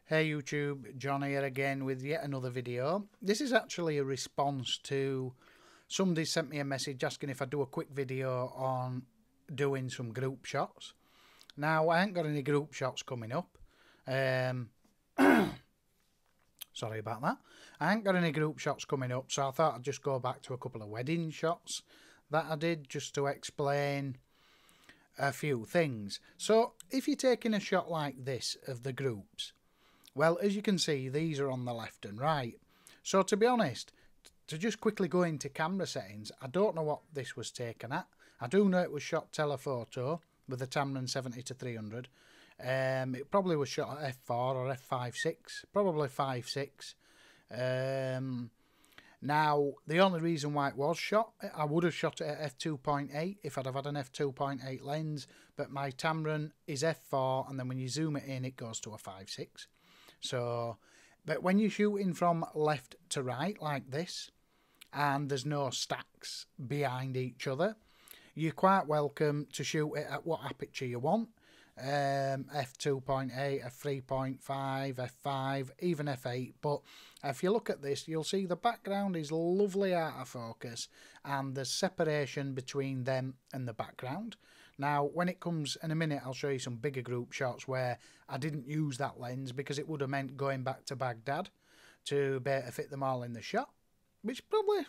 Hey YouTube, John here again with yet another video. This is actually a response to somebody sent me a message asking if I do a quick video on doing some group shots. Now, I ain't got any group shots coming up. Sorry about that. I ain't got any group shots coming up, so I thought I'd just go back to a couple of wedding shots that I did just to explain a few things. So, if you're taking a shot like this of the groups, well, as you can see, these are on the left and right. So to be honest, to just quickly go into camera settings, I don't know what this was taken at. I do know it was shot telephoto with the Tamron 70-300. It probably was shot at f4 or f5.6, probably 5.6. Now, the only reason why it was shot, I would have shot it at f2.8 if I'd have had an f2.8 lens, but my Tamron is f4, and then when you zoom it in, it goes to a 5.6. So, but when you're shooting from left to right like this, and there's no stacks behind each other, you're quite welcome to shoot it at what aperture you want. F2.8, f3.5, f5, even f8. But if you look at this, you'll see the background is lovely out of focus, and there's separation between them and the background. Now, when it comes in a minute, I'll show you some bigger group shots where I didn't use that lens because it would have meant going back to Baghdad to be able to fit them all in the shot, which probably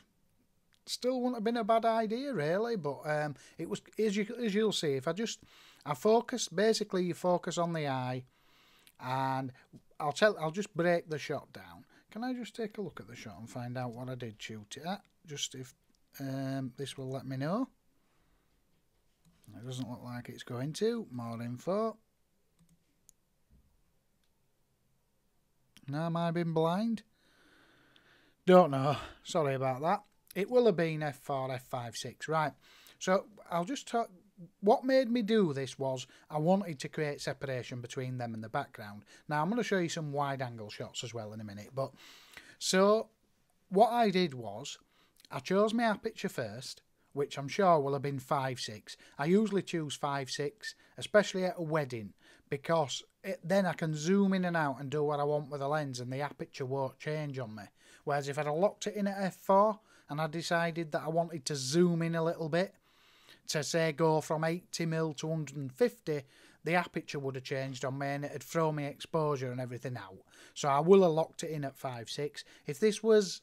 still wouldn't have been a bad idea, really. But it was, as you'll see, if I focus, basically you focus on the eye, and I'll just break the shot down. Can I just take a look at the shot and find out what I did shoot it at? Just if this will let me know. It doesn't look like it's going to. More info. Now, am I being blind? Don't know. Sorry about that. It will have been f4, f5.6. Right. So, I'll just talk. What made me do this was I wanted to create separation between them and the background. Now, I'm going to show you some wide angle shots as well in a minute. But so, what I did was I chose my aperture first, which I'm sure will have been 5.6. I usually choose 5.6, especially at a wedding, because then I can zoom in and out and do what I want with the lens, and the aperture won't change on me. Whereas if I'd have locked it in at f4 and I decided that I wanted to zoom in a little bit, to say go from 80mm to 150, the aperture would have changed on me and it'd throw me exposure and everything out. So I will have locked it in at 5.6. If this was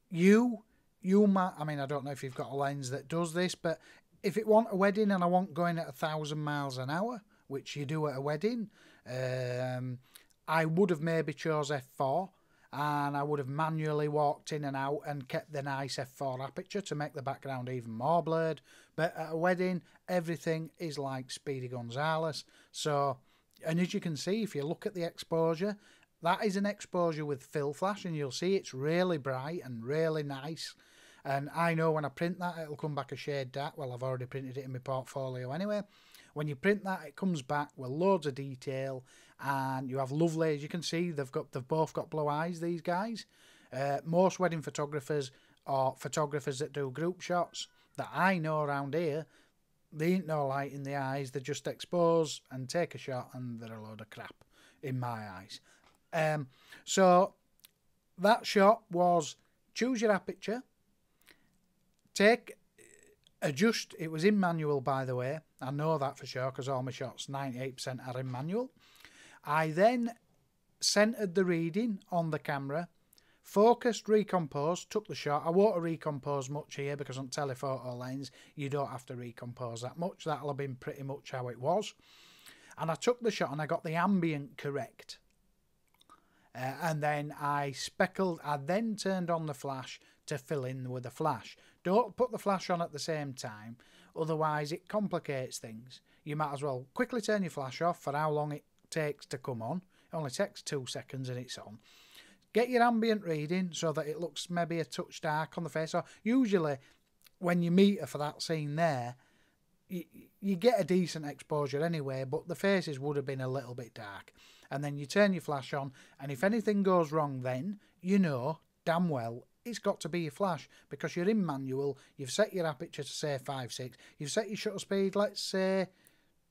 you might, I mean, I don't know if you've got a lens that does this, but if it want a wedding and I want going at 1,000 miles an hour, which you do at a wedding, I would have maybe chose f4, and I would have manually walked in and out and kept the nice f4 aperture to make the background even more blurred. But at a wedding, everything is like Speedy Gonzales. So, and as you can see, if you look at the exposure, that is an exposure with fill flash, and you'll see it's really bright and really nice. And I know when I print that, it'll come back a shade dark. Well, I've already printed it in my portfolio anyway. When you print that, it comes back with loads of detail, and you have lovely, as you can see, they've both got blue eyes, these guys. Most wedding photographers or photographers that do group shots that I know around here, they ain't no light in the eyes. They just expose and take a shot, and they're a load of crap in my eyes. So that shot was choose your aperture, adjust. It was in manual, by the way. I know that for sure because all my shots, 98% are in manual. I then centered the reading on the camera, focused, recomposed, took the shot. I won't recompose much here because on telephoto lens you don't have to recompose that much. That'll have been pretty much how it was. And I took the shot and I got the ambient correct. And then I then turned on the flash to fill in with the flash. Don't put the flash on at the same time, otherwise it complicates things. You might as well quickly turn your flash off for how long it takes to come on. It only takes 2 seconds and it's on. Get your ambient reading so that it looks maybe a touch dark on the face. So usually when you meet her for that scene there, you get a decent exposure anyway, but the faces would have been a little bit dark. And then you turn your flash on, and if anything goes wrong then, you know damn well it's got to be your flash because you're in manual. You've set your aperture to say 5.6. You've set your shutter speed, let's say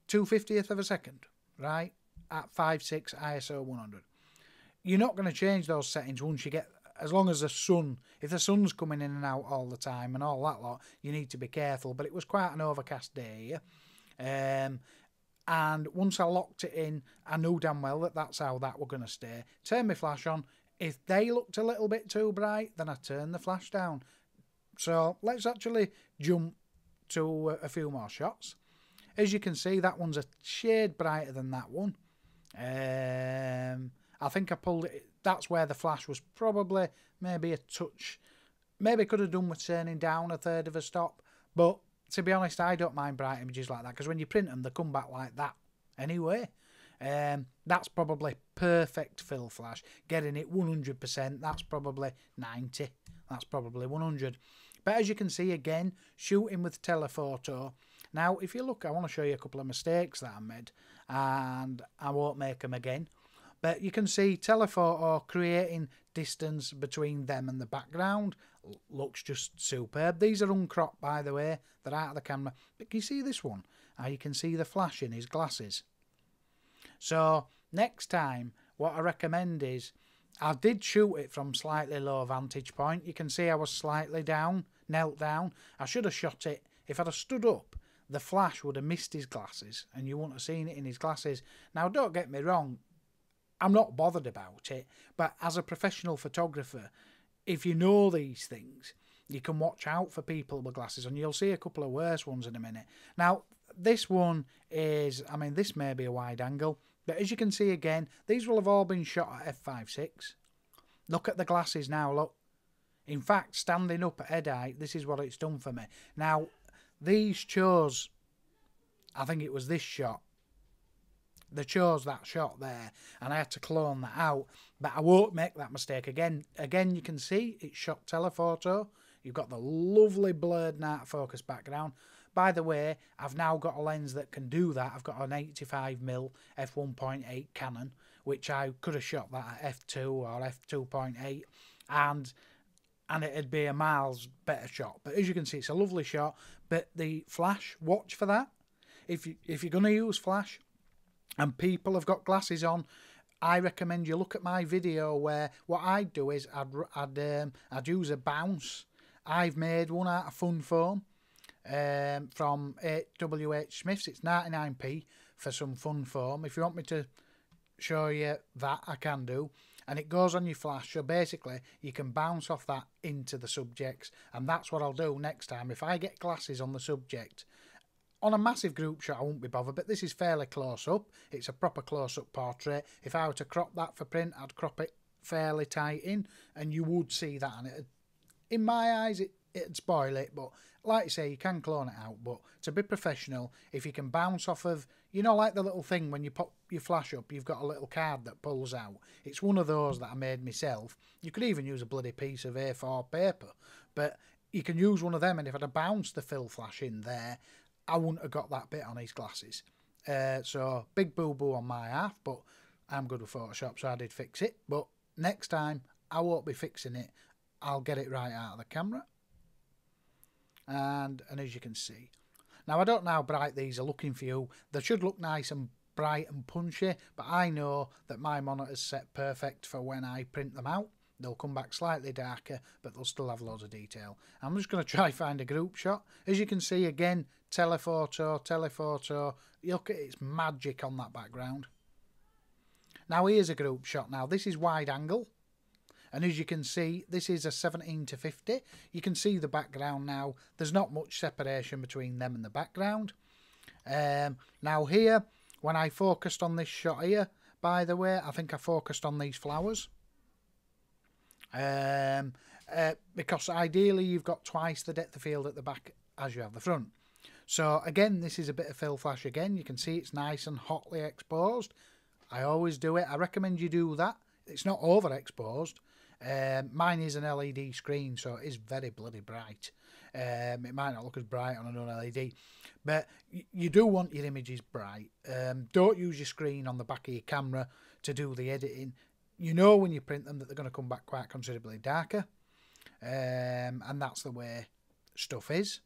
2/50th of a second, right? At 5.6 ISO 100. you're not going to change those settings once you get, as long as the sun, if the sun's coming in and out all the time and all that lot, you need to be careful. But it was quite an overcast day here. And once I locked it in, I knew damn well that that's how that were going to stay. Turn my flash on. If they looked a little bit too bright, then I turn the flash down. So let's actually jump to a few more shots. As you can see, that one's a shade brighter than that one. I think I pulled it. That's where the flash was probably maybe a touch. Maybe could have done with turning down a third of a stop. But to be honest, I don't mind bright images like that, because when you print them, they come back like that anyway. That's probably perfect fill flash. Getting it 100%, that's probably 90. That's probably 100. But as you can see, again, shooting with telephoto. Now, if you look, I want to show you a couple of mistakes that I made, and I won't make them again. But you can see telephoto creating distance between them and the background. Looks just superb. These are uncropped, by the way. They're out of the camera. But can you see this one? You can see the flash in his glasses. So next time, what I recommend is, I did shoot it from slightly low vantage point. You can see I was slightly down, knelt down. I should have shot it. If I'd have stood up, the flash would have missed his glasses and you wouldn't have seen it in his glasses. Now, don't get me wrong, I'm not bothered about it, but as a professional photographer, if you know these things, you can watch out for people with glasses, and you'll see a couple of worse ones in a minute. Now, this one is, I mean, this may be a wide angle, but as you can see again, these will have all been shot at f5.6. Look at the glasses now, look. In fact, standing up at head height, this is what it's done for me. Now, these chose, I think it was this shot. They chose that shot there, and I had to clone that out, but I won't make that mistake again. Again, you can see it's shot telephoto. You've got the lovely blurred night focus background. By the way, I've now got a lens that can do that. I've got an 85mm f1.8 Canon, which I could have shot that at f2 or f2.8, and it'd be a miles better shot. But as you can see, it's a lovely shot. But the flash, watch for that. If you're going to use flash, and people have got glasses on, I recommend you look at my video where what I'd do is I'd use a bounce. I've made one out of Fun Foam from WH Smith's. It's 99p for some Fun Foam. If you want me to show you that, I can do. And it goes on your flash, so basically you can bounce off that into the subjects, and that's what I'll do next time. If I get glasses on the subject, on a massive group shot I won't be bothered, but this is fairly close up. It's a proper close up portrait. If I were to crop that for print, I'd crop it fairly tight in, and you would see that, and in my eyes it'd spoil it. But like you say, you can clone it out, but to be professional, if you can bounce off of, you know, like the little thing when you pop your flash up, you've got a little card that pulls out. It's one of those that I made myself. You could even use a bloody piece of A4 paper, but you can use one of them, and if I'd have bounced the fill flash in there, I wouldn't have got that bit on his glasses. So big boo-boo on my half, but I'm good with Photoshop, so I did fix it. But next time, I won't be fixing it. I'll get it right out of the camera. And as you can see. Now, I don't know how bright these are looking for you. They should look nice and bright and punchy, but I know that my monitor's set perfect for when I print them out. They'll come back slightly darker, but they'll still have loads of detail. I'm just going to try find a group shot. As you can see, again, telephoto. You look at it, it's magic on that background. Now, here's a group shot. Now, this is wide angle. And as you can see, this is a 17:50. You can see the background now. There's not much separation between them and the background. Now here, when I focused on this shot here, by the way, I think I focused on these flowers. Because ideally you've got twice the depth of field at the back as you have the front. So again, this is a bit of fill flash again. You can see it's nice and hotly exposed. I always do it. I recommend you do that. It's not overexposed. Mine is an LED screen, so it is very bloody bright. It might not look as bright on a non-LED, but you do want your images bright. Don't use your screen on the back of your camera to do the editing. You know when you print them that they're going to come back quite considerably darker, and that's the way stuff is.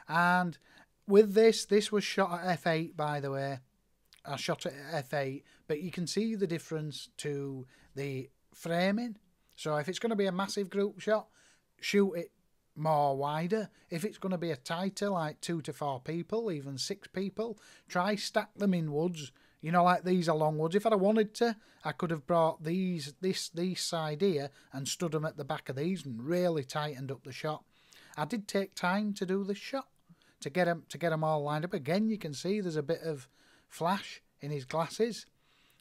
And with this was shot at f8, by the way. I shot it at f8, but you can see the difference to the framing. So if it's going to be a massive group shot, shoot it more wider. If it's going to be a tighter, like 2 to 4 people, even 6 people, try stack them in woods. You know, like these are long woods. If I'd have wanted to, I could have brought these side here and stood them at the back of these and really tightened up the shot. I did take time to do this shot to get them all lined up. Again, you can see there's a bit of flash in his glasses,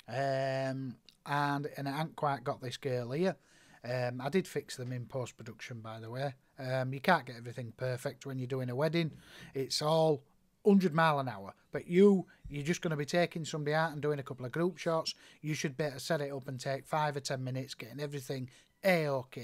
and I haven't quite got this girl here. I did fix them in post-production, by the way. You can't get everything perfect when you're doing a wedding. It's all 100 mile an hour. But you're just going to be taking somebody out and doing a couple of group shots. You should better set it up and take 5 or 10 minutes getting everything A-OK.